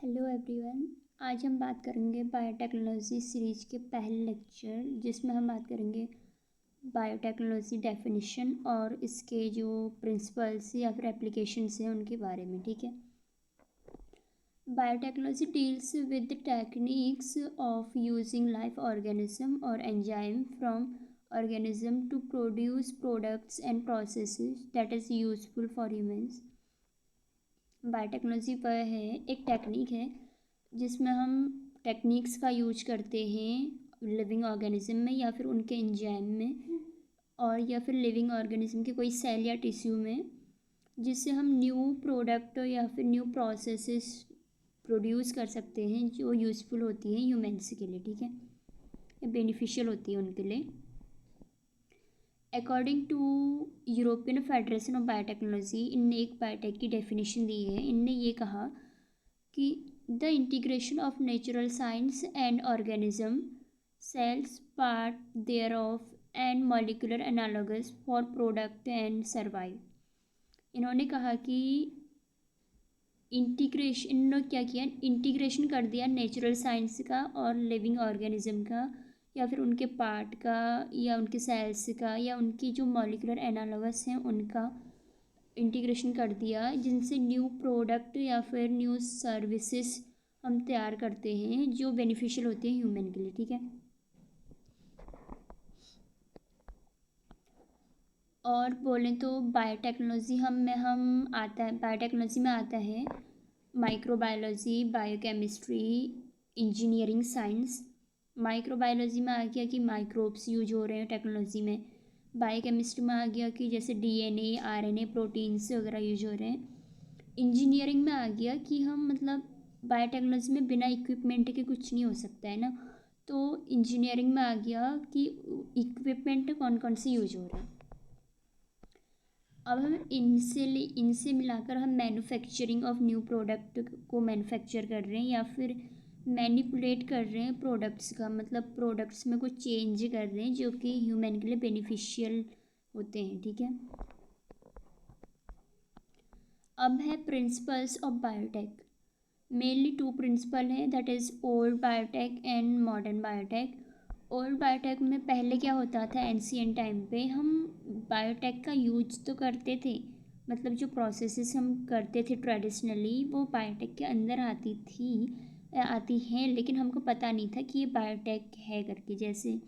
Hello everyone. आज हम बात करेंगे बायोटेक्नोलॉजी सीरीज के पहले लेक्चर जिसमें हम बात करेंगे बायोटेक्नोलॉजी डेफिनेशन और इसके जो प्रिंसिपल्स या फिर एप्लीकेशंस हैं उनके बारे में। ठीक है। Biotechnology deals with the techniques of using life organism और enzyme from organism to produce products and processes that is useful for humans. Biotechnology वह है, एक टेक्निक है जिसमें हम टेक्निक्स का यूज करते हैं लिविंग ऑर्गेनिज्म में या फिर उनके एंजाइम में और या फिर लिविंग ऑर्गेनिज्म के कोई सेल या टिश्यू में, जिससे हम न्यू प्रोडक्ट या फिर न्यू प्रोसेसेस प्रोड्यूस कर सकते हैं जो यूज़फुल होती हैं ह्यूमन्स के लिए। ठीक है, बेनिफिशियल होती है उनके लिए। According to European Federation of Biotechnology, इनने एक बायोटेक की डेफिनेशन दी है। इनने ये कहा कि the integration of natural science and organism cells part thereof and molecular analogous for product and survive. इन्होंने कहा कि इंटीग्रेशन, इन्होंने क्या किया, इंटीग्रेशन कर दिया नेचुरल साइंस का और लिविंग ऑर्गेनिज्म का या फिर उनके पार्ट का या उनके सेल्स का या उनकी जो मॉलिक्यूलर एनालॉगस हैं उनका इंटीग्रेशन कर दिया, जिनसे न्यू प्रोडक्ट या फिर न्यू सर्विसेज हम तैयार करते हैं जो बेनिफिशियल होते हैं ह्यूमन के लिए। ठीक है। और बोलें तो बायोटेक्नोलॉजी बायोटेक्नोलॉजी में आता है microbiology, biochemistry, engineering science. Microbiology में आ गया कि माइक्रोब्स यूज हो रहे हैं टेक्नोलॉजी में। बायोकेमिस्ट्री में आ गया कि जैसे डीएनए, आरएनए, प्रोटीन्स वगैरह यूज हो रहे हैं। इंजीनियरिंग में आ गया कि हम मतलब बायोटेक्नोलॉजी में बिना इक्विपमेंट के कुछ नहीं हो सकता है ना, तो इंजीनियरिंग में आ गया कि इक्विपमेंट कौन कौन से यूज हो रहे हैं। अब हम इनसे मिलाकर हम मैन्युफैक्चरिंग ऑफ न्यू प्रोडक्ट को मैन्युफैक्चर कर रहे हैं या फिर मैनिपुलेट कर रहे हैं प्रोडक्ट्स का, मतलब प्रोडक्ट्स में कुछ चेंज कर रहे हैं जो कि ह्यूमन के लिए बेनिफिशियल होते हैं। ठीक है। अब है principles of biotech. Mainly two principle हैं, that is old biotech and modern biotech. Old biotech में पहले क्या होता था, एंशियंट टाइम पे हम बायोटेक का यूज तो करते थे, मतलब जो प्रोसेसेस हम करते थे ट्रेडिशनली वो बायोटेक के अंदर आती हैं, लेकिन हमको पता नहीं था कि ये बायोटेक है करके। जैसे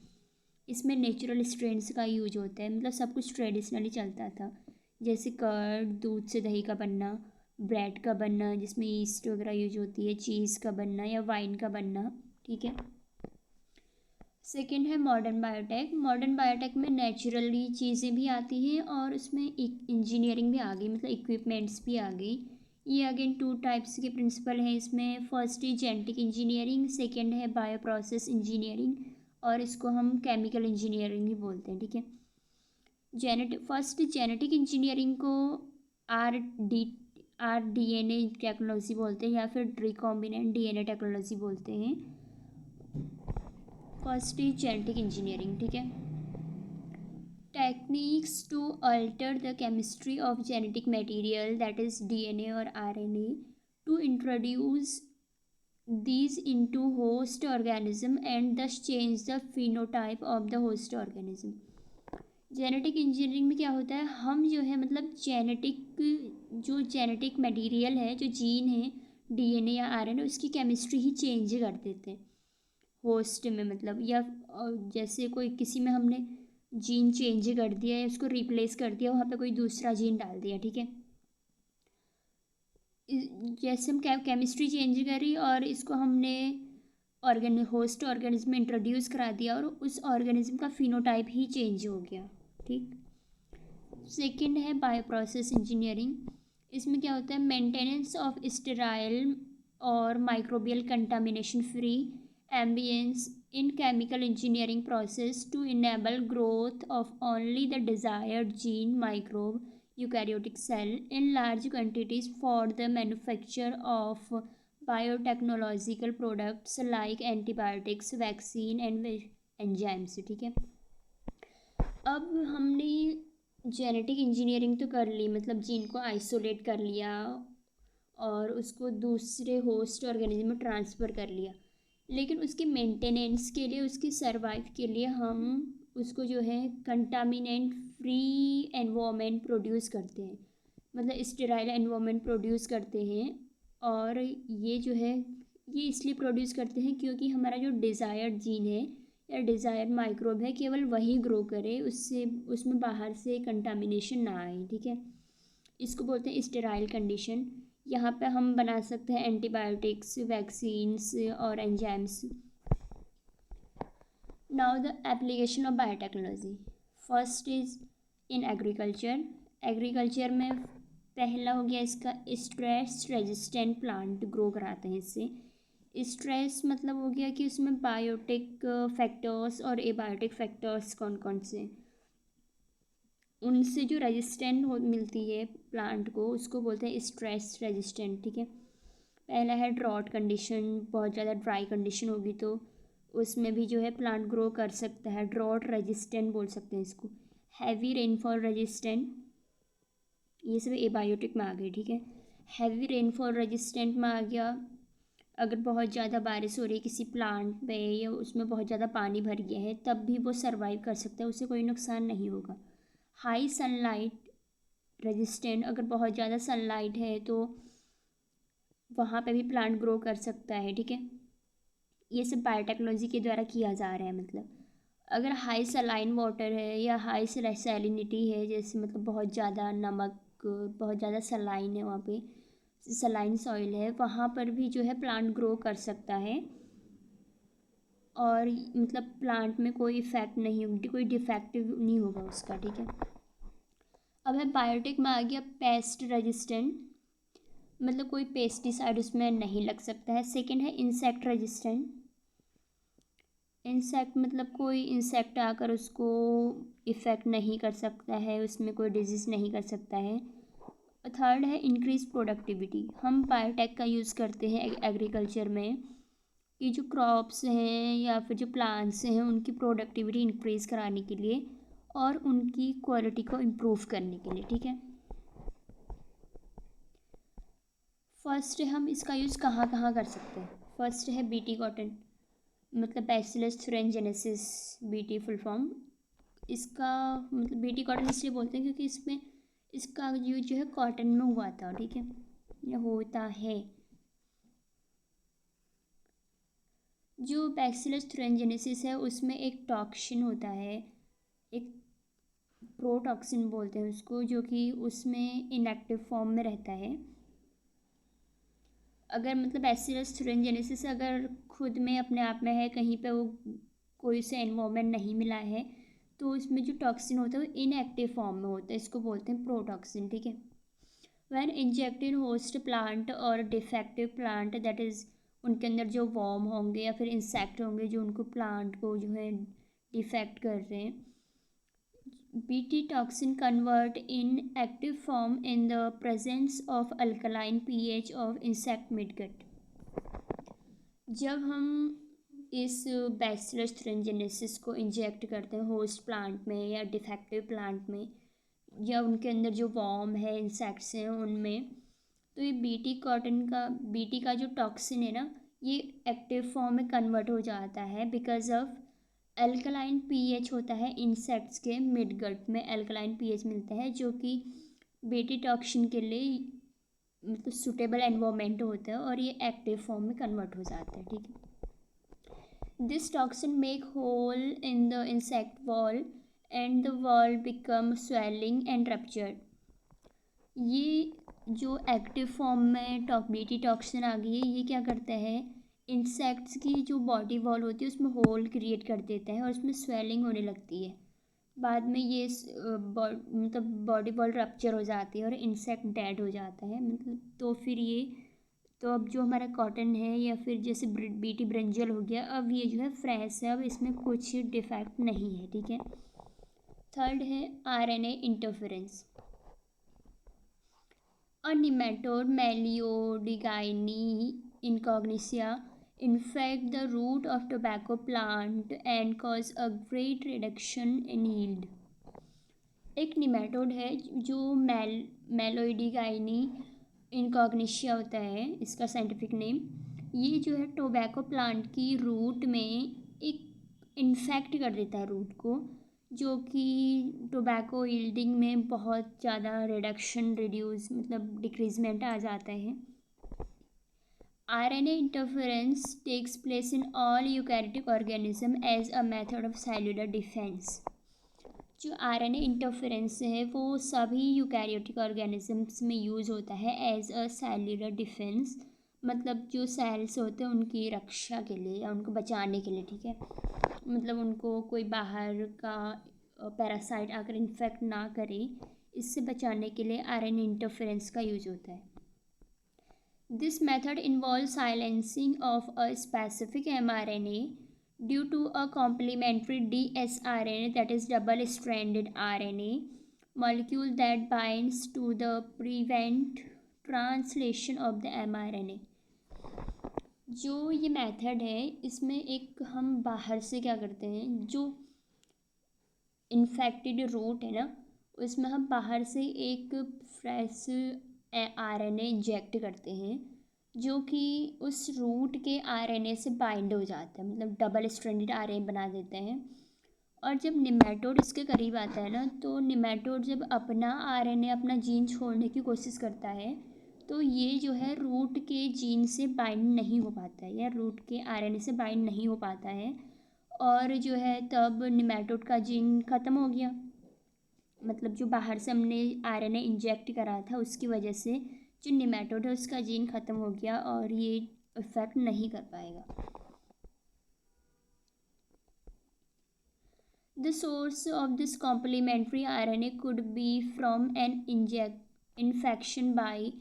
इसमें नेचुरल स्ट्रेंस का यूज होता है, मतलब सब कुछ ट्रेडिशनली चलता था, जैसे कर्ड, दूध से दही का बनना, ब्रेड का बनना जिसमें ईस्ट वगैरह यूज होती है, चीज़ का बनना या वाइन का बनना। ठीक है। सेकेंड है मॉडर्न बायोटेक। मॉडर्न बायोटेक में नेचुरली चीज़ें भी आती हैं और उसमें इंजीनियरिंग भी आ गई, मतलब इक्विपमेंट्स भी आ गई। ये अगेन टू टाइप्स के प्रिंसिपल हैं इसमें। फर्स्ट है जेनेटिक इंजीनियरिंग, सेकेंड है बायो प्रोसेस इंजीनियरिंग और इसको हम केमिकल इंजीनियरिंग भी बोलते हैं। ठीक है। फर्स्ट जेनेटिक इंजीनियरिंग को R D N A technology बोलते हैं या फिर रिकॉम्बिनेंट डीएनए टेक्नोलॉजी बोलते हैं। First is genetic engineering. ठीक है। Techniques to alter the chemistry of genetic material that is DNA और RNA to introduce these into host organism and thus change the phenotype of the host organism। Genetic engineering में क्या होता है, हम जो है मतलब जेनेटिक मटेरियल है, जो जीन है, डीएनए या आरएनए, उसकी केमिस्ट्री ही चेंज कर देते हैं होस्ट में, मतलब या जैसे कोई किसी में हमने जीन चेंज कर दिया है, उसको रिप्लेस कर दिया, वहाँ पे कोई दूसरा जीन डाल दिया। ठीक है। जैसे हम केमिस्ट्री चेंज करी और इसको हमने होस्ट ऑर्गेनिज्म में इंट्रोड्यूस करा दिया और उस ऑर्गेनिज्म का फिनोटाइप ही चेंज हो गया। ठीक। सेकंड है बायोप्रोसेस इंजीनियरिंग। इसमें क्या होता है, मेंटेनेंस ऑफ स्टेराइल और microbial contamination free ambience in chemical engineering process to enable growth of only the desired gene microbe eukaryotic cell in large quantities for the manufacture of biotechnological products like antibiotics, vaccine and enzymes। ठीक है। अब हमने genetic engineering तो कर ली, मतलब gene को isolate कर लिया और उसको दूसरे होस्ट ऑर्गेनिज्म में ट्रांसफ़र कर लिया, लेकिन उसके मेंटेनेंस के लिए, उसकी सर्वाइव के लिए हम उसको जो है कंटामिनेंट फ्री एनवायरनमेंट प्रोड्यूस करते हैं, मतलब स्टेराइल एनवायरनमेंट प्रोड्यूस करते हैं। और ये जो है ये इसलिए प्रोड्यूस करते हैं क्योंकि हमारा जो डिज़ायर्ड जीन है या डिज़ायर्ड माइक्रोब है केवल वही ग्रो करे, उससे उसमें बाहर से कंटामिनेशन ना आए, ठीक है। इसको बोलते हैं स्टेराइल कंडीशन। यहाँ पे हम बना सकते हैं एंटीबायोटिक्स, वैक्सीन्स और enzymes. Now the application of biotechnology. First is in agriculture. Agriculture में पहला हो गया इसका स्ट्रेस रेजिस्टेंट प्लांट ग्रो कराते हैं इससे। स्ट्रेस मतलब हो गया कि उसमें बायोटिक फैक्टर्स और एबायोटिक फैक्टर्स कौन कौन से, उनसे जो रेजिस्टेंट हो मिलती है प्लांट को, उसको बोलते हैं स्ट्रेस रेजिस्टेंट, ठीक है। पहला है ड्रॉट कंडीशन, बहुत ज़्यादा ड्राई कंडीशन होगी तो उसमें भी जो है प्लांट ग्रो कर सकता है, ड्रॉट रेजिस्टेंट बोल सकते हैं इसको। हैवी रेनफॉल रेजिस्टेंट, ये सब एबायोटिक में आ गए, ठीक है। हैवी रेनफॉल रेजिस्टेंट में आ गया, अगर बहुत ज़्यादा बारिश हो रही है किसी प्लांट पे या उसमें बहुत ज़्यादा पानी भर गया है तब भी वो सर्वाइव कर सकता है, उसे कोई नुकसान नहीं होगा। हाई सनलाइट रेजिस्टेंट, अगर बहुत ज़्यादा सनलाइट है तो वहाँ पे भी प्लांट ग्रो कर सकता है, ठीक है। ये सब बायोटेक्नोलॉजी के द्वारा किया जा रहा है। मतलब अगर हाई सलाइन वाटर है या हाई सैलिनिटी है, जैसे मतलब बहुत ज़्यादा नमक, बहुत ज़्यादा सलाइन है, वहाँ पे सलाइन सॉइल है, वहाँ पर भी जो है प्लांट ग्रो कर सकता है और मतलब प्लांट में कोई इफेक्ट नहीं होगी, कोई डिफेक्टिव नहीं होगा उसका, ठीक है। अब है बायोटिक में आ गया पेस्ट रेजिस्टेंट, मतलब कोई पेस्टिसाइड उसमें नहीं लग सकता है। सेकंड है इंसेक्ट रेजिस्टेंट। इंसेक्ट मतलब कोई इंसेक्ट आकर उसको इफ़ेक्ट नहीं कर सकता है, उसमें कोई डिजीज़ नहीं कर सकता है। थर्ड है इंक्रीज प्रोडक्टिविटी। हम बायोटेक का यूज़ करते हैं एग्रीकल्चर में कि जो क्रॉप्स हैं या फिर जो प्लांट्स हैं उनकी प्रोडक्टिविटी इंक्रीज़ कराने के लिए और उनकी क्वालिटी को इम्प्रूव करने के लिए, ठीक है। फर्स्ट हम इसका यूज़ कहाँ कहाँ कर सकते हैं। फर्स्ट है बीटी कॉटन, मतलब bacillus thuringiensis, BT full form. इसका मतलब बीटी कॉटन इसलिए बोलते हैं क्योंकि इसमें इसका यूज जो है कॉटन में हुआ था, ठीक है, या होता है। जो बैसिलस thuringiensis है उसमें एक टॉक्सिन होता है, एक प्रोटॉक्सिन बोलते हैं उसको, जो कि उसमें इनएक्टिव फॉर्म में रहता है। अगर मतलब बैसिलस thuringiensis अगर खुद में अपने आप में है, कहीं पे वो कोई से एनवायरनमेंट नहीं मिला है, तो उसमें जो टॉक्सिन होता है वो इनएक्टिव फॉर्म में होता है, इसको बोलते हैं प्रोटॉक्सिन, ठीक है। वैन इंजेक्टेड होस्ट प्लांट और डिफेक्टिव प्लांट, दैट इज़ उनके अंदर जो वॉर्म होंगे या फिर इंसेक्ट होंगे जो उनको प्लांट को जो है डिफेक्ट कर रहे हैं, BT toxin convert in active form in the presence of alkaline pH of insect midgut. जब हम इस बैसिलस thuringiensis को इंजेक्ट करते हैं होस्ट प्लांट में या डिफेक्टिव प्लांट में या उनके अंदर जो वॉर्म है, इंसेक्ट्स हैं उनमें, तो ये बीटी का जो टॉक्सिन है ना, ये एक्टिव फॉर्म में कन्वर्ट हो जाता है बिकॉज ऑफ अल्कलाइन पीएच होता है इंसेक्ट्स के मिडगट में, अल्कलाइन पीएच मिलता है जो कि बीटी टॉक्सिन के लिए मतलब सुटेबल एनवायरनमेंट होता है और ये एक्टिव फॉर्म में कन्वर्ट हो जाता है, ठीक है। This toxin make hole in the insect wall and the wall become swelling and ruptured. ये जो एक्टिव फॉर्म में बीटी टॉक्सिन आ गई है, ये क्या करता है, इंसेक्ट्स की जो बॉडी वॉल होती है उसमें होल क्रिएट कर देता है और उसमें स्वेलिंग होने लगती है। बाद में ये मतलब बॉडी वॉल रप्चर हो जाती है और इंसेक्ट डेड हो जाता है, मतलब तो फिर ये तो अब जो हमारा कॉटन है या फिर जैसे बीटी ब्रिंजल हो गया, अब ये जो है फ्रेश है, अब इसमें कुछ डिफेक्ट नहीं है, ठीक है। थर्ड है RNA interference. A nematode Meliodigini incognitia infect the root of tobacco plant and cause a great reduction in yield. एक निमेटोड है जो मेलोइडिगाइनी इनकॉग्निशिया होता है इसका साइंटिफिक नेम। ये जो है टोबैको प्लांट की रूट में एक इन्फेक्ट कर देता है रूट को, जो कि टोबैको यील्डिंग में बहुत ज़्यादा रिड्यूस मतलब डिक्रीजमेंट आ जाता है। RNA interference takes place in all eukaryotic organism as a method of cellular defense। जो RNA इंटरफेरेंस है वो सभी यूकैरियोटिक ऑर्गेनिजम्स में यूज़ होता है एज अ सेल्यूलर डिफेंस, मतलब जो सेल्स होते हैं उनकी रक्षा के लिए या उनको बचाने के लिए, ठीक है। मतलब उनको कोई बाहर का पैरासाइट आकर इन्फेक्ट ना करे, इससे बचाने के लिए RNA इंटरफेरेंस का यूज होता है। This method involves silencing of a specific mRNA due to a complementary dsRNA, that is double-stranded RNA molecule that binds to the prevent translation of the mRNA। जो ये मेथड है इसमें एक हम बाहर से क्या करते हैं, जो इन्फेक्टेड रूट है ना उसमें हम बाहर से एक फ्रेश RNA इंजेक्ट करते हैं जो कि उस रूट के RNA से बाइंड हो जाता है, मतलब डबल स्ट्रैंडेड RNA बना देते हैं। और जब निमेटोड इसके करीब आता है ना, तो निमेटोड जब अपना RNA अपना जीन छोड़ने की कोशिश करता है तो ये जो है रूट के जीन से बाइंड नहीं हो पाता है या रूट के RNA से बाइंड नहीं हो पाता है, और जो है तब निमेटोड का जीन ख़त्म हो गया। मतलब जो बाहर से हमने RNA इंजेक्ट करा था उसकी वजह से जो निमेटोड है उसका जीन ख़त्म हो गया और ये इफेक्ट नहीं कर पाएगा। The source of this complementary RNA could be from an infection by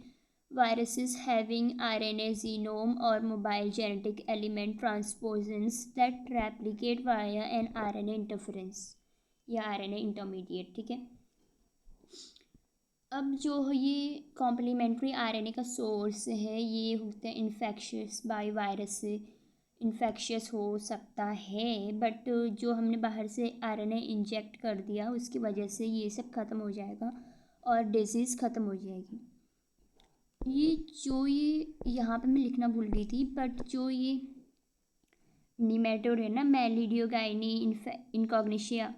viruses having RNA genome or mobile genetic element transposons that replicate via an RNA interference या RNA intermediate, ठीक है। अब जो ये कॉम्प्लीमेंट्री RNA का source है ये होता है इन्फेक्शियस बाय वायरस से इन्फेक्शियस हो सकता है, बट जो हमने बाहर से RNA इंजेक्ट कर दिया उसकी वजह से ये सब ख़त्म हो जाएगा और डिजीज़ ख़त्म हो जाएगी। ये यहाँ पे मैं लिखना भूल गई थी, बट जो ये निमेटोड है ना मेलिडियोगाइनी इनकॉग्निशिया,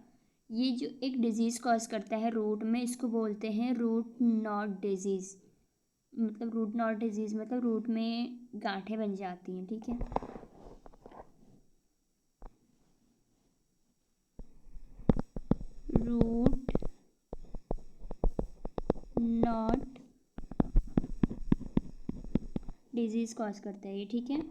ये जो एक डिजीज़ कॉज करता है रूट में, इसको बोलते हैं रूट नॉट डिजीज़। मतलब रूट नॉट डिजीज़ मतलब रूट में गांठें बन जाती हैं, ठीक है। रूट नॉट डिजीज़ कॉज करता है ये, ठीक है।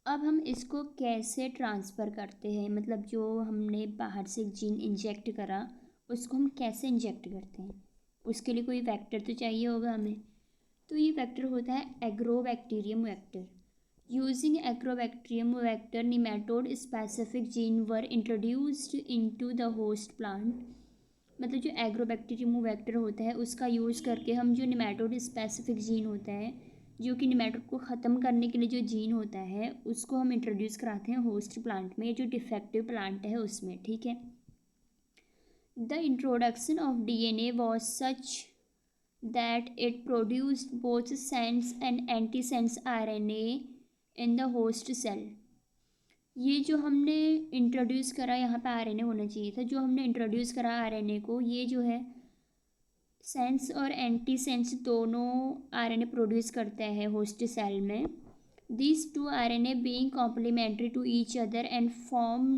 अब हम इसको कैसे ट्रांसफ़र करते हैं, मतलब जो हमने बाहर से जीन इंजेक्ट करा उसको हम कैसे इंजेक्ट करते हैं, उसके लिए कोई वेक्टर तो चाहिए होगा हमें। तो ये वेक्टर होता है agrobacterium vector. Using agrobacterium vector nematode specific gene were introduced into the host plant. मतलब जो एग्रोबैक्टीरियम वेक्टर होता है उसका यूज़ करके हम जो निमेटोड स्पेसिफिक जीन होता है, जो कि निमेटोड को ख़त्म करने के लिए जो जीन होता है उसको हम इंट्रोड्यूस कराते हैं होस्ट प्लांट में, जो डिफेक्टिव प्लांट है उसमें, ठीक है। The introduction of DNA was such that it produced both sense and anti sense RNA in the host cell. ये जो हमने इंट्रोड्यूस करा, यहाँ पे RNA होना चाहिए था, जो हमने इंट्रोड्यूस करा RNA को, ये जो है सेंस और एंटी सेंस दोनों RNA प्रोड्यूस करते हैं होस्ट सेल में। These two RNA being complementary to each other and form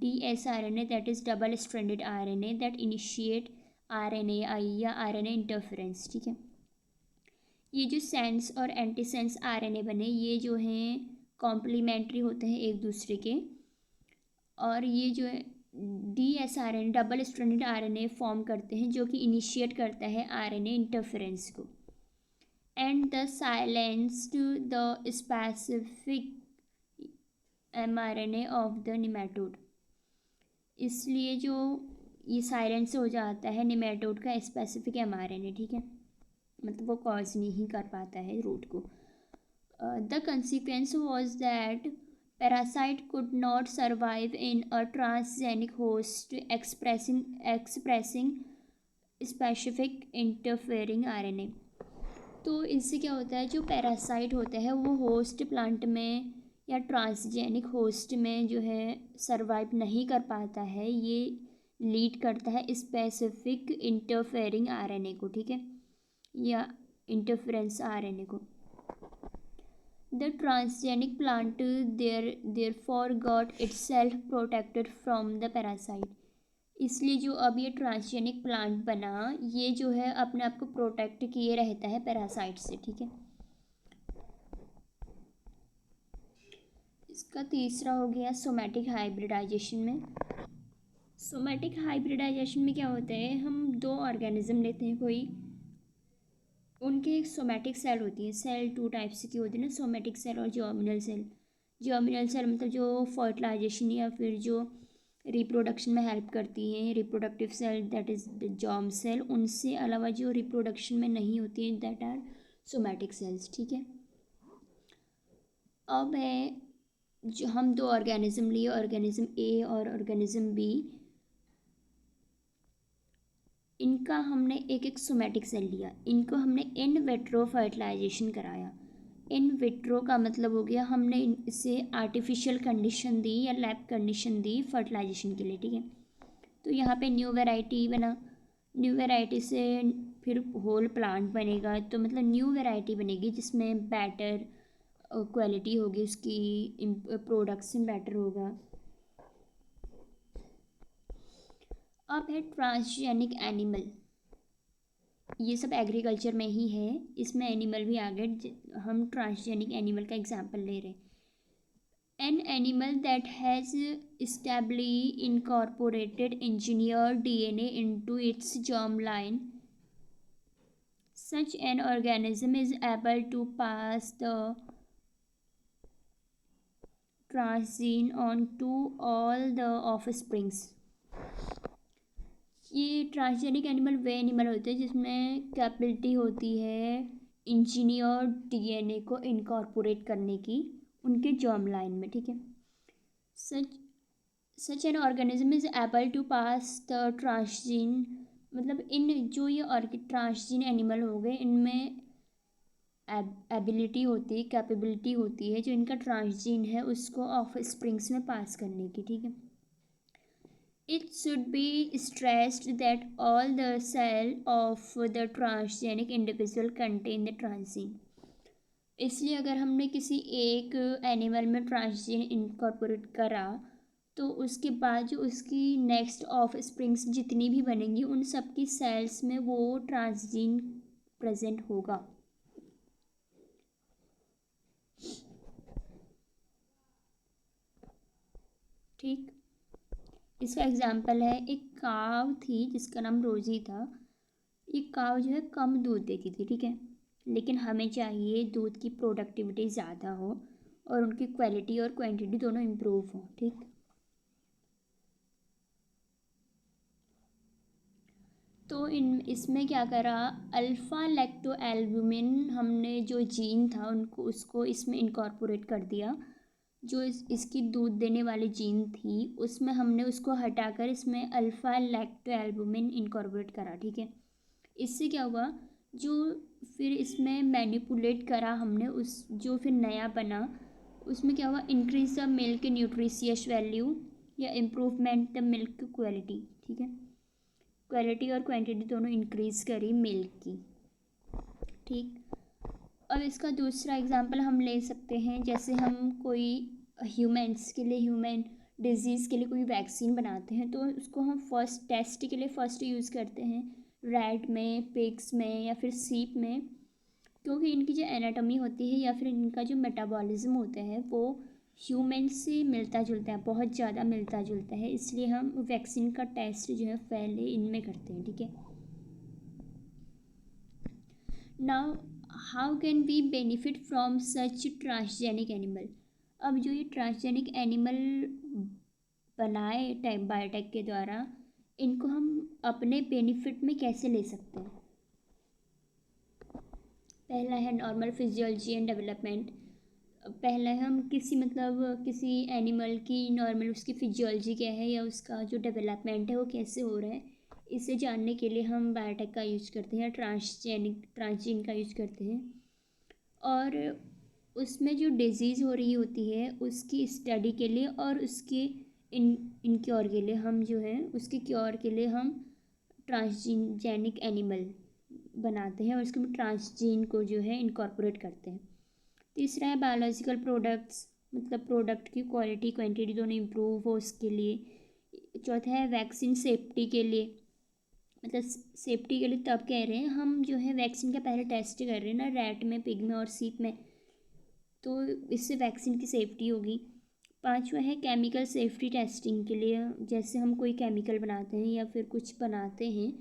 dsRNA, that is double stranded RNA that initiate RNAi या RNA interference, ठीक है। ये जो सेंस और एंटी सेंस RNA बने ये जो हैं कॉम्प्लीमेंट्री होते हैं एक दूसरे के, और ये जो है dsRNA double stranded RNA form करते हैं जो कि इनिशिएट करता है RNA इंटरफेरेंस को, and the silenced the specific mRNA of the nematode. इसलिए जो ये साइलेंस हो जाता है निमेटोड का स्पेसिफिक mRNA, ठीक है, मतलब वो कॉज नहीं कर पाता है रूट को। The consequence was that Parasite could not survive in a transgenic host expressing specific interfering RNA। तो इससे क्या होता है, जो पैरासाइट होते हैं वो होस्ट प्लांट में या ट्रांसजेनिक होस्ट में जो है सरवाइव नहीं कर पाता है। ये लीड करता है स्पेसिफिक इंटरफेरिंग आरएनए को, ठीक है, या इंटरफेरेंस आरएनए को। The transgenic plant therefore got itself protected from the parasite। इसलिए जो अब ये ट्रांसजेनिक प्लांट बना, ये जो है अपने आप को प्रोटेक्ट किए रहता है पैरासाइट से, ठीक है। इसका तीसरा हो गया सोमैटिक हाइब्रिडाइजेशन में। सोमैटिक हाइब्रिडाइजेशन में क्या होता है, हम दो ऑर्गेनिज्म लेते हैं कोई, उनके एक सोमैटिक सेल होती है। सेल टू टाइप्स की होती है ना, सोमैटिक सेल और जर्मिनल सेल। जर्मिनल सेल मतलब जो फर्टिलाइजेशन या फिर जो रिप्रोडक्शन में हेल्प करती हैं, reproductive cell that is the germ cell. उनसे अलावा जो रिप्रोडक्शन में नहीं होती हैं दैट आर सोमैटिक सेल्स, ठीक है। अब है जो हम दो ऑर्गेनिज्म लिए, ऑर्गेनिज्म ए और ऑर्गेनिज्म बी, इनका हमने एक एक सोमैटिक सेल लिया, इनको हमने इन विट्रो फर्टिलाइजेशन कराया। इन विट्रो का मतलब हो गया हमने इसे आर्टिफिशियल कंडीशन दी या लैब कंडीशन दी फर्टिलाइजेशन के लिए, ठीक है। तो यहाँ पे न्यू वैरायटी बना, न्यू वैरायटी से फिर होल प्लांट बनेगा, तो मतलब न्यू वैरायटी बनेगी जिसमें बेटर क्वालिटी होगी, उसकी प्रोडक्शन बेटर होगा। अब है ट्रांसजेनिक एनिमल, ये सब एग्रीकल्चर में ही है, इसमें एनिमल भी आ गए। हम ट्रांसजेनिक एनिमल का एग्जांपल ले रहे हैं। An animal that has stably incorporated engineer DNA into its germ line, such an organism is able to pass the transgene on to all the offsprings। ये ट्रांसजेनिक एनिमल वे animal होते हैं जिसमें capability होती है engineer DNA को incorporate करने की उनके जर्म लाइन में, ठीक है। Such an organism is able to pass the transgene, मतलब इन जो ये ट्रांसजीन एनिमल हो गए, इनमें एबिलिटी होती है, कैपेबिलिटी होती है जो इनका ट्रांसजीन है उसको ऑफ स्प्रिंग्स में पास करने की, ठीक है। It should be stressed that all the cell of the transgenic individual contain the transgene। इसलिए अगर हमने किसी एक एनिमल में ट्रांसजीन इनकॉर्पोरेट करा तो उसके बाद जो उसकी नेक्स्ट ऑफ स्प्रिंग्स जितनी भी बनेंगी उन सब की सेल्स में वो ट्रांसजीन प्रेजेंट होगा, ठीक। इसका एग्जाम्पल है, एक काव थी जिसका नाम रोजी था। ये काव जो है कम दूध देती थी, ठीक है, लेकिन हमें चाहिए दूध की प्रोडक्टिविटी ज़्यादा हो और उनकी क्वालिटी और क्वांटिटी दोनों इम्प्रूव हो, ठीक। तो इसमें क्या करा, अल्फ़ा लैक्टो एल्बुमिन हमने जो जीन था उनको उसको इसमें इनकॉर्पोरेट कर दिया। जो इसकी दूध देने वाली जीन थी उसमें हमने उसको हटाकर इसमें अल्फ़ा लैक्टो एल्बुमिन इनकॉर्पोरेट करा, ठीक है। इससे क्या हुआ, जो फिर इसमें मैनिपुलेट करा हमने उस जो फिर नया बना उसमें क्या हुआ, increase the milk nutritious value या इम्प्रूवमेंट द मिल्क क्वालिटी, ठीक है। क्वालिटी और क्वांटिटी दोनों इंक्रीज करी मिल्क की, ठीक। अब इसका दूसरा एग्जांपल हम ले सकते हैं, जैसे हम कोई ह्यूमन्स के लिए, ह्यूमन डिजीज़ के लिए कोई वैक्सीन बनाते हैं तो उसको हम फर्स्ट टेस्ट के लिए फर्स्ट यूज़ करते हैं रैट में, पिग्स में या फिर सीप में, क्योंकि इनकी जो एनाटॉमी होती है या फिर इनका जो मेटाबॉलिज्म होता है वो ह्यूमन से मिलता जुलता है, बहुत ज़्यादा मिलता जुलता है, इसलिए हम वैक्सीन का टेस्ट जो है पहले इनमें करते हैं, ठीक है। Now how can we benefit from such transgenic animal. अब जो ये ट्रांसजेनिक एनिमल बनाए बायोटेक के द्वारा, इनको हम अपने बेनिफिट में कैसे ले सकते हैं। पहला है नॉर्मल फिजियोलॉजी एंड डेवलपमेंट। पहले हम किसी एनिमल की नॉर्मल उसकी फिजियोलॉजी क्या है या उसका जो डेवलपमेंट है वो कैसे हो रहा है, इसे जानने के लिए हम बायोटेक का यूज़ करते हैं, ट्रांसजीन का यूज़ करते हैं। और उसमें जो डिजीज़ हो रही होती है उसकी स्टडी के लिए और उसके इन क्योर के लिए हम जो है उसके क्योर के लिए हम ट्रांसजीनिक एनिमल बनाते हैं और उसके में ट्रांसजीन को जो है इनकॉर्पोरेट करते हैं। तीसरा है बायोलॉजिकल प्रोडक्ट्स, मतलब प्रोडक्ट की क्वालिटी क्वांटिटी दोनों इम्प्रूव हो उसके लिए। चौथा है वैक्सीन सेफ्टी के लिए, मतलब सेफ्टी के लिए तब कह रहे हैं हम जो है वैक्सीन का पहले टेस्ट कर रहे हैं ना रैट में, पिग में और सीप में, तो इससे वैक्सीन की सेफ्टी होगी। पांचवा है केमिकल सेफ्टी टेस्टिंग के लिए, जैसे हम कोई केमिकल बनाते हैं या फिर कुछ बनाते हैं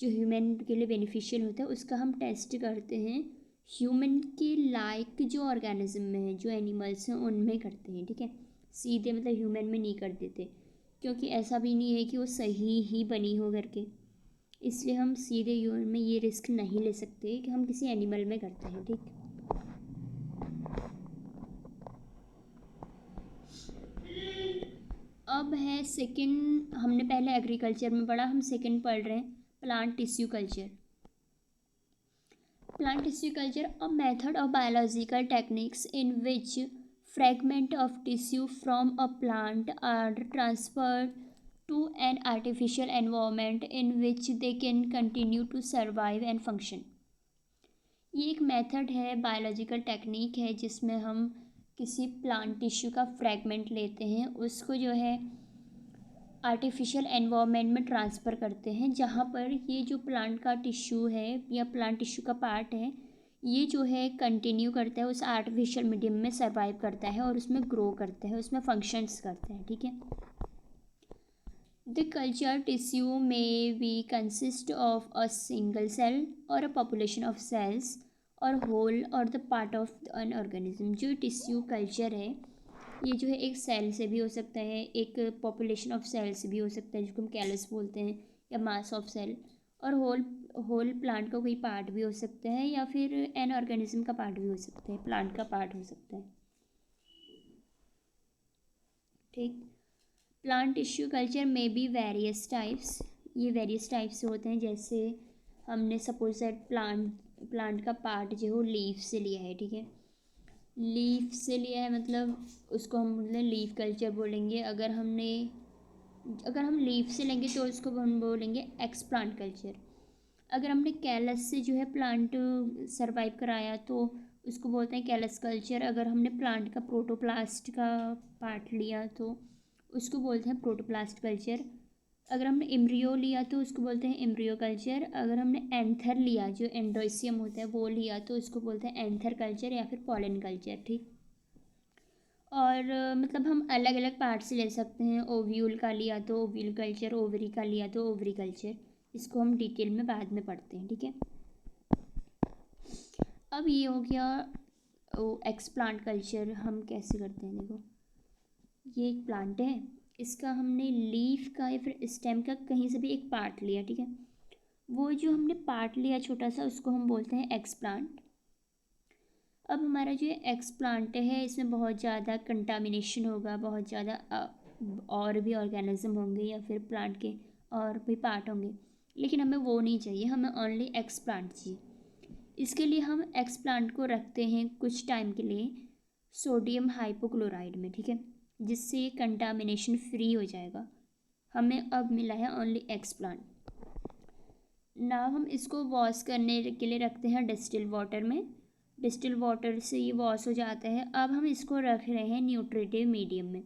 जो ह्यूमन के लिए बेनिफिशियल होता है, उसका हम टेस्ट करते हैं ह्यूमन के लायक जो ऑर्गेनिज्म में है, जो एनिमल्स हैं उनमें करते हैं, ठीक है। सीधे मतलब ह्यूमन में नहीं कर देते, क्योंकि ऐसा भी नहीं है कि वो सही ही बनी हो करके, इसलिए हम सीधे ह्यूमन में ये रिस्क नहीं ले सकते कि हम किसी एनिमल में करते हैं, ठीक। अब है सेकंड, हमने पहले एग्रीकल्चर में पढ़ा, हम सेकंड पढ़ रहे हैं plant tissue culture. Plant tissue culture, a method of biological techniques in which fragments of tissue from a plant are transferred to an artificial environment in which they can continue to survive and function. ये एक method है, biological technique है जिसमें हम किसी plant tissue का fragment लेते हैं, उसको जो है आर्टिफिशियल एनवायरनमेंट में ट्रांसफ़र करते हैं, जहाँ पर ये जो प्लांट का टिश्यू है या प्लांट टिश्यू का पार्ट है ये जो है कंटिन्यू करता है उस आर्टिफिशियल मीडियम में, सर्वाइव करता है और उसमें ग्रो करता है, उसमें फंक्शंस करता है, ठीक है। The culture tissue may be consist of a single cell और अ पॉपुलेशन ऑफ सेल्स और होल और the part of an organism. जो टिश्यू कल्चर है ये जो है एक सेल से भी हो सकता है, एक पॉपुलेशन ऑफ सेल से भी हो सकता है जिसको हम कैलस बोलते हैं, या मास ऑफ सेल, और होल होल प्लांट का कोई पार्ट भी हो सकता है या फिर एन ऑर्गेनिज्म का पार्ट भी हो सकता है, प्लांट का पार्ट हो सकता है, ठीक। प्लांट टिश्यू कल्चर में भी वेरियस टाइप्स, ये वेरियस टाइप्स से होते हैं, जैसे हमने सपोज दैट प्लांट का पार्ट जो है लीफ से लिया है, ठीक है, लीफ से लिया है मतलब उसको हम मतलब लीफ कल्चर बोलेंगे। अगर हम लीफ से लेंगे तो उसको हम बोलेंगे एक्स प्लांट कल्चर। अगर हमने कैलस से जो है प्लांट सरवाइव कराया तो उसको बोलते हैं कैलस कल्चर। अगर हमने प्लांट का प्रोटोप्लास्ट का पार्ट लिया तो उसको बोलते हैं प्रोटोप्लास्ट कल्चर। अगर हमने एम्ब्रियो लिया तो उसको बोलते हैं एम्ब्रियो कल्चर। अगर हमने एंथर लिया, जो एंडोसियम होता है वो लिया, तो उसको बोलते हैं एंथर कल्चर या फिर पॉलन कल्चर, ठीक। और मतलब हम अलग अलग पार्ट से ले सकते हैं, ओव्यूल का लिया तो ओव्यूल कल्चर, ओवरी का लिया तो ओवरी कल्चर, इसको हम डिटेल में बाद में पढ़ते हैं, ठीक है। अब ये हो गया एक्स प्लांट कल्चर, हम कैसे करते हैं, देखो ये एक प्लांट है, इसका हमने लीफ का या फिर स्टेम का कहीं से भी एक पार्ट लिया, ठीक है, वो जो हमने पार्ट लिया छोटा सा उसको हम बोलते हैं एक्स प्लांट। अब हमारा जो एक्स प्लांट है इसमें बहुत ज़्यादा कंटामिनेशन होगा, बहुत ज़्यादा और भी ऑर्गेनिज्म होंगे या फिर प्लांट के और भी पार्ट होंगे, लेकिन हमें वो नहीं चाहिए, हमें ओनली एक्स प्लांट चाहिए। इसके लिए हम एक्स प्लांट को रखते हैं कुछ टाइम के लिए सोडियम हाइपोक्लोराइड में, ठीक है, जिससे ये कंटामिनेशन फ्री हो जाएगा। हमें अब मिला है ओनली एक्स प्लांट। ना हम इसको वॉश करने के लिए रखते हैं डिस्टिल वाटर में, डिस्टिल वाटर से ये वॉश हो जाता है। अब हम इसको रख रहे हैं न्यूट्रिटिव मीडियम में।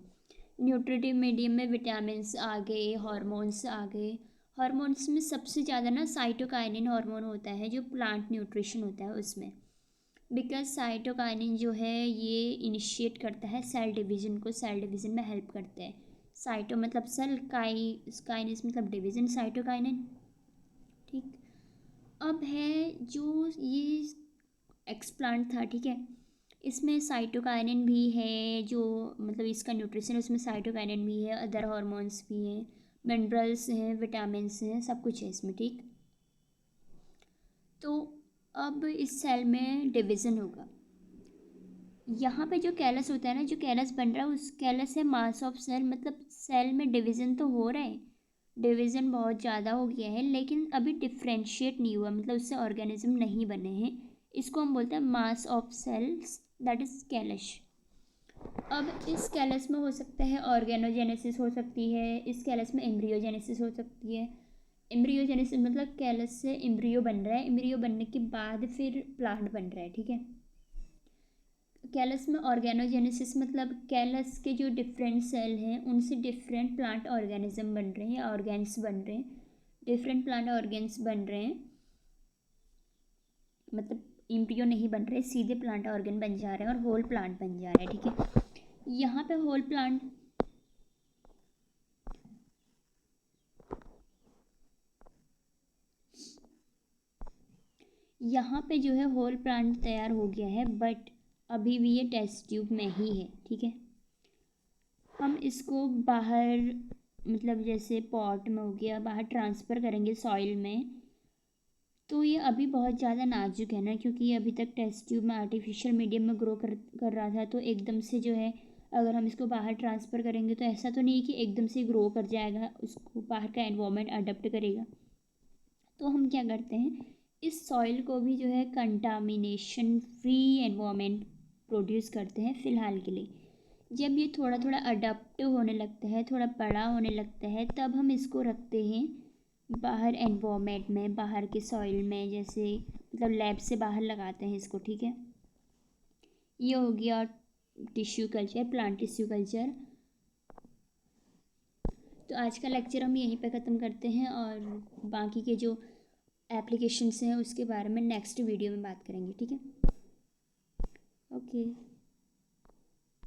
न्यूट्रिटिव मीडियम में विटामिन्स आ गए, हार्मोन्स आ गए। हार्मोन्स में सबसे ज़्यादा ना साइटोकाइनिन हार्मोन होता है जो प्लांट न्यूट्रिशन होता है उसमें, बिकॉज साइटोकाइनिन जो है ये इनिशिएट करता है सेल डिवीज़न को, सेल डिवीज़न में हेल्प करता है। साइटो मतलब सेल, काइनिस मतलब डिवीज़न, साइटोकाइनिन, ठीक। अब है जो ये एक्सप्लांट था, ठीक है, इसमें साइटोकाइनिन भी है, जो मतलब इसका न्यूट्रिशन उसमें साइटोकाइनिन भी है, अदर हार्मोन्स भी हैं, मिनरल्स हैं, विटामिन्स हैं, सब कुछ है इसमें, ठीक। तो अब इस सेल में डिवीज़न होगा, यहाँ पे जो कैलस होता है ना, जो कैलस बन रहा है उस कैलस से मास ऑफ सेल, मतलब सेल में डिवीज़न तो हो रहा है, डिवीज़न बहुत ज़्यादा हो गया है, लेकिन अभी डिफ्रेंशिएट नहीं हुआ, मतलब उससे ऑर्गेनिज्म नहीं बने हैं। इसको हम बोलते हैं mass of cells, that is callus. अब इस कैलस में हो सकता है ऑर्गेनोजेनेसिस हो सकती है, इस कैलस में एम्ब्रियोजेनेसिस हो सकती है। एम्ब्रियोजेनेसिस मतलब कैलस से एम्ब्रियो बन रहा है, एम्ब्रियो बनने के बाद फिर प्लांट बन रहा है, ठीक है। कैलस में ऑर्गेनोजेनेसिस मतलब कैलस के जो डिफरेंट सेल हैं उनसे डिफरेंट प्लांट ऑर्गेनिज्म बन रहे हैं या ऑर्गेन्स बन रहे हैं, डिफरेंट प्लांट ऑर्गेन्स बन रहे हैं, मतलब एम्ब्रियो नहीं बन रहे, सीधे प्लांट ऑर्गेन बन जा रहे हैं और होल प्लांट बन जा रहे हैं, ठीक है। यहाँ पे होल प्लांट, यहाँ पे जो है होल प्लांट तैयार हो गया है, बट अभी भी ये टेस्ट ट्यूब में ही है, ठीक है। हम इसको बाहर, मतलब जैसे पॉट में हो गया, बाहर ट्रांसफ़र करेंगे सॉइल में, तो ये अभी बहुत ज़्यादा नाजुक है ना, क्योंकि ये अभी तक टेस्ट ट्यूब में आर्टिफिशियल मीडियम में ग्रो कर रहा था। तो एकदम से जो है अगर हम इसको बाहर ट्रांसफ़र करेंगे तो ऐसा तो नहीं है कि एकदम से ग्रो कर जाएगा, उसको बाहर का एनवायरनमेंट अडप्ट करेगा। तो हम क्या करते हैं, इस सॉइल को भी जो है कंटामिनेशन फ्री एनवायरनमेंट प्रोड्यूस करते हैं फ़िलहाल के लिए। जब ये थोड़ा थोड़ा अडप्ट होने लगता है, थोड़ा बड़ा होने लगता है, तब हम इसको रखते हैं बाहर एनवायरनमेंट में, बाहर के सॉइल में, जैसे मतलब लैब से बाहर लगाते हैं इसको, ठीक है। ये हो गया tissue culture, plant tissue culture. तो आज का लेक्चर हम यहीं पे ख़त्म करते हैं, और बाकी के जो एप्लीकेशंस हैं उसके बारे में नेक्स्ट वीडियो में बात करेंगे, ठीक है। ओके।